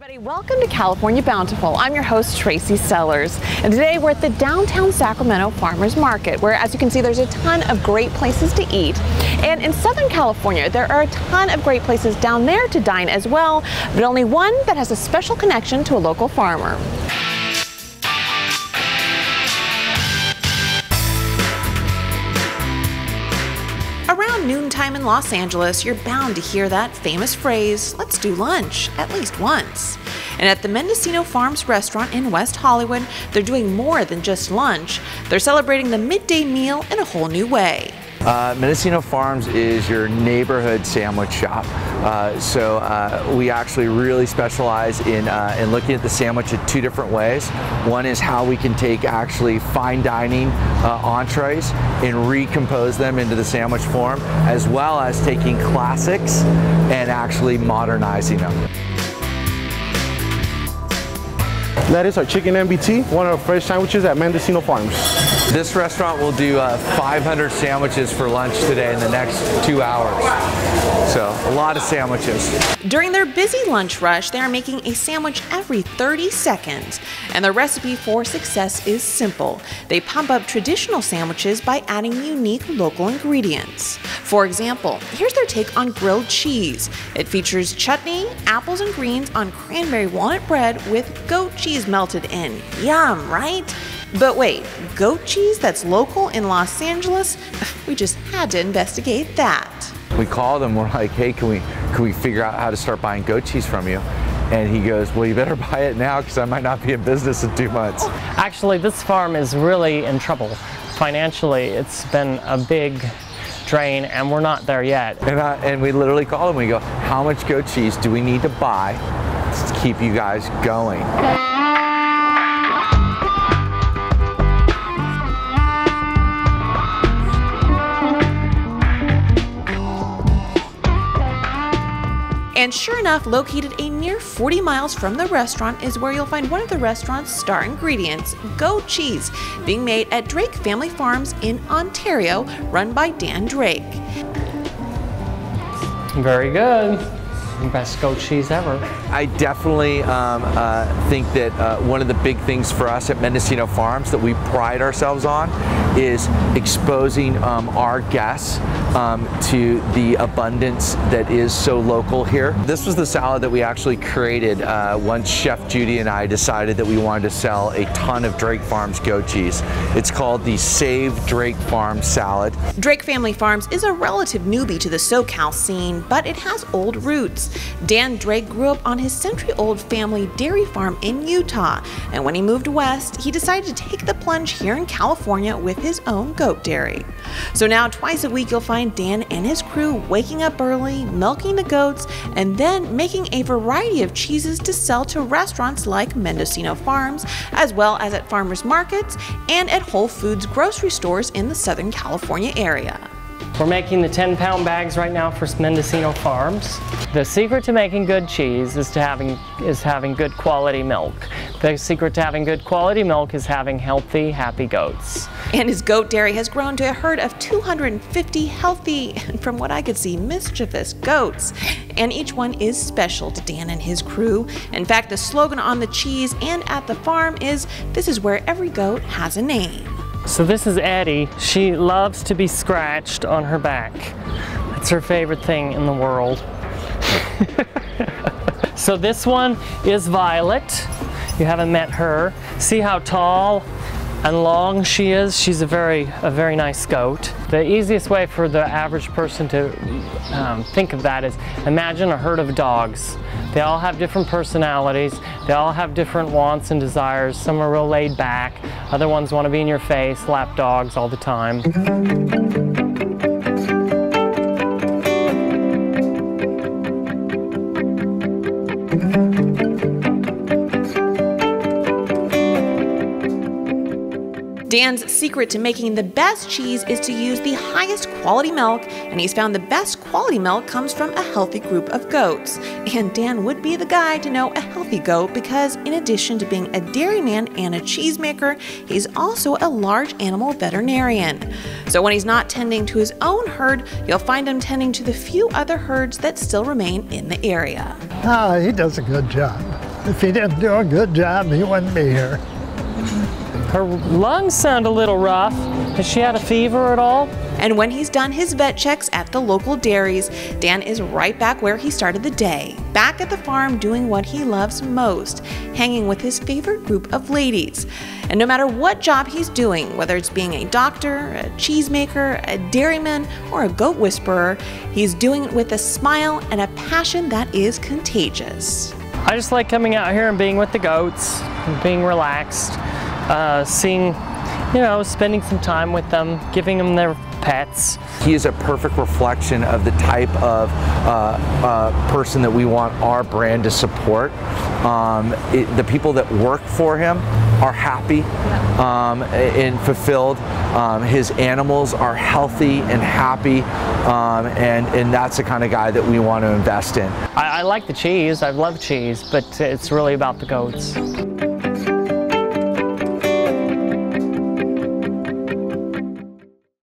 Everybody, welcome to California Bountiful. I'm your host, Tracy Sellers, and today we're at the downtown Sacramento Farmers Market, where, as you can see, there's a ton of great places to eat. And in Southern California, there are a ton of great places down there to dine as well, but only one that has a special connection to a local farmer. Around noontime in Los Angeles, you're bound to hear that famous phrase, "Let's do lunch," at least once. And at the Mendocino Farms restaurant in West Hollywood, they're doing more than just lunch. They're celebrating the midday meal in a whole new way. Mendocino Farms is your neighborhood sandwich shop. We actually really specialize in looking at the sandwich in two different ways. One is how we can take actually fine dining entrees and recompose them into the sandwich form, as well as taking classics and actually modernizing them. That is our chicken MBT, one of our fresh sandwiches at Mendocino Farms. This restaurant will do 500 sandwiches for lunch today in the next 2 hours. So a lot of sandwiches. During their busy lunch rush, they are making a sandwich every 30 seconds. And the recipe for success is simple. They pump up traditional sandwiches by adding unique local ingredients. For example, here's their take on grilled cheese. It features chutney, apples and greens on cranberry walnut bread with goat cheese melted in. Yum, right? But wait, goat cheese that's local in Los Angeles? We just had to investigate that. We called him, we're like, hey, can we figure out how to start buying goat cheese from you? And he goes, well, you better buy it now because I might not be in business in 2 months. Actually, this farm is really in trouble. Financially, it's been a big drain and we're not there yet. And we literally called him, we go, how much goat cheese do we need to buy to keep you guys going? And sure enough, located a mere 40 miles from the restaurant is where you'll find one of the restaurant's star ingredients, goat cheese, being made at Drake Family Farms in Ontario, run by Dan Drake. Very good. Best goat cheese ever. I definitely think that one of the big things for us at Mendocino Farms that we pride ourselves on is exposing our guests to the abundance that is so local here. This was the salad that we actually created once Chef Judy and I decided that we wanted to sell a ton of Drake Farms goat cheese. It's called the Save Drake Farms Salad. Drake Family Farms is a relative newbie to the SoCal scene, but it has old roots. Dan Drake grew up on his century-old family dairy farm in Utah, and when he moved west, he decided to take the plunge here in California with his own goat dairy. So now twice a week you'll find Dan and his crew waking up early, milking the goats, and then making a variety of cheeses to sell to restaurants like Mendocino Farms, as well as at farmers markets and at Whole Foods grocery stores in the Southern California area. We're making the 10-pound bags right now for Mendocino Farms. The secret to making good cheese is having good quality milk. The secret to having good quality milk is having healthy, happy goats. And his goat dairy has grown to a herd of 250 healthy, and from what I could see, mischievous goats. And each one is special to Dan and his crew. In fact, the slogan on the cheese and at the farm is, "This is where every goat has a name." So this is Eddie. She loves to be scratched on her back. It's her favorite thing in the world. So this one is Violet. You haven't met her. See how tall and long she is? She's a very nice goat. The easiest way for the average person to think of that is imagine a herd of dogs. They all have different personalities. They all have different wants and desires. Some are real laid back. Other ones want to be in your face, lap dogs all the time. Dan's secret to making the best cheese is to use the highest quality milk, and he's found the best quality milk comes from a healthy group of goats. And Dan would be the guy to know a healthy goat because in addition to being a dairyman and a cheesemaker, he's also a large animal veterinarian. So when he's not tending to his own herd, you'll find him tending to the few other herds that still remain in the area. He does a good job. If he didn't do a good job, he wouldn't be here. Her lungs sound a little rough. Has she had a fever at all? And when he's done his vet checks at the local dairies, Dan is right back where he started the day, back at the farm doing what he loves most, hanging with his favorite group of ladies. And no matter what job he's doing, whether it's being a doctor, a cheesemaker, a dairyman, or a goat whisperer, he's doing it with a smile and a passion that is contagious. I just like coming out here and being with the goats, and being relaxed, seeing, spending some time with them, giving them their pets. He is a perfect reflection of the type of person that we want our brand to support. The people that work for him are happy and fulfilled. His animals are healthy and happy, and that's the kind of guy that we want to invest in. I like the cheese. I love cheese, but it's really about the goats.